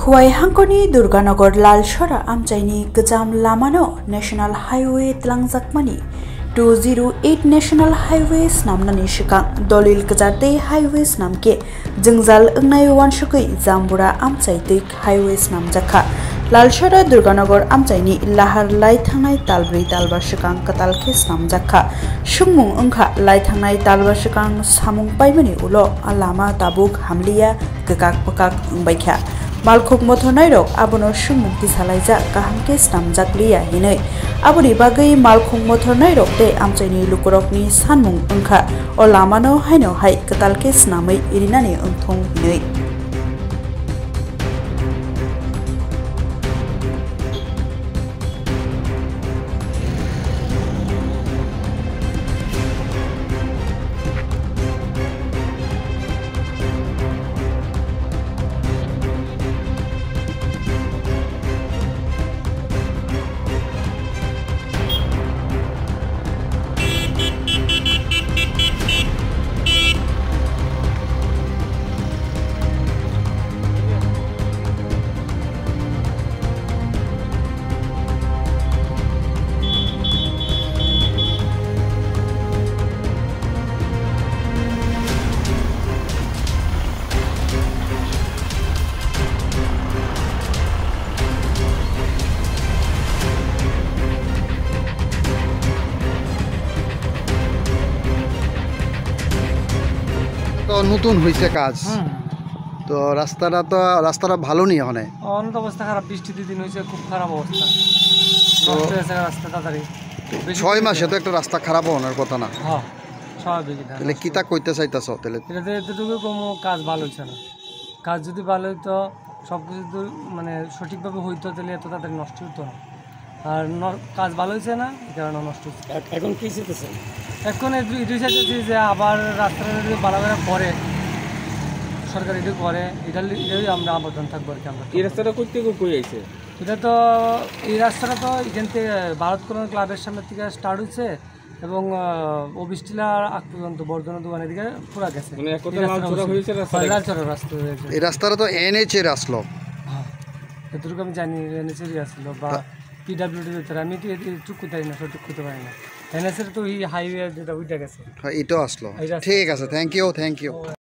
खुवाई हांखनि दुर्गानगर लालसरा आमचाइनि गोजाम लामानो national highway tlangjakmani 208 national highway स्नामनानि सिगां दलिल गजाते हाइवे स्नामके जोंजाल ओंनाय वानसुकै जाम्बुरा आमचाइ दैक हाइवे स्नामजाखा लालसरा दुर्गानगर आमचाइनि लाहार लाई थांनाय तालब्रै तालबा सिगां कतालके स्नामजाखा सुंमुं ओंखा लाई थांनाय तालबा सिगां सामुं पाइमनि उलो लामा ताबुक हामलिया गगाक पकाक ओंबायख्या मालखुक मथनाय रक आबनो सुमुक्ति सालायजा गाहामके स्नामजाकलिया हिनै आबनि बागै मालखुक मथनाय रक दे आमचाइनि लुकुरकनि सानमुं ओंखा अ लामानो हायनो हाय कतालके स्नामै इरिनानि ओंथं हिनै নতুন হয়েছে কাজ তো রাস্তাটা ভালো নেই ওখানে অনেক অবস্থা খারাপ বৃষ্টি দুদিন হয়েছে খুব খারাপ অবস্থা নষ্ট হয়েছে রাস্তা তাড়াতাড়ি 6 মাসে তো একটা রাস্তা খারাপ হওয়ার কথা না হ্যাঁ স্বাভাবিক তাহলে কিতা কইতে চাইতাছ তাহলে এটাতে এতটুকু কোনো কাজ ভালো হচ্ছে না কাজ যদি ভালো হইতো সব কিছু মানে সঠিকভাবে হইতো তাহলে এত তাড়াতাড়ি নষ্ট হতো না আর কাজ ভালো হয়েছে না এই কারণে নষ্ট হচ্ছে এখন কি চাইতেছে এখন এটাই চাইতেছি যে আবার রাস্তাটা যদি ভালোভাবে করে সরকার এটা করে এটাই আমরা আবেদন থাকবো আর কি আমরা এই রাস্তাটা করতে কই আইছে এটা তো এই রাস্তাটা তো এখান থেকে ভারত কল্যাণ ক্লাবের সামনে থেকে স্টার্ট হচ্ছে এবং অবিষ্টিলার আগ পর্যন্ত বর্ধনা দোকানের দিকে পুরা গেছে মানে এক কথা লালচড়া হয়েছে লালচড়া রাস্তা হয়েছে এই রাস্তাটা তো এনএইচ এর আসলো হ্যাঁ এতটুকু আমি জানি এনএইচ এরই আসলো বা পিডাব্লিউডির ভিতরে আমি তো এটুকু করতে পারি না সঠিক করতে পারি না এনএইচ এর তো এই হাইওয়ে যেটা ওইটা গেছে হ্যাঁ এটাও আসলো ঠিক আছে থ্যাংক ইউ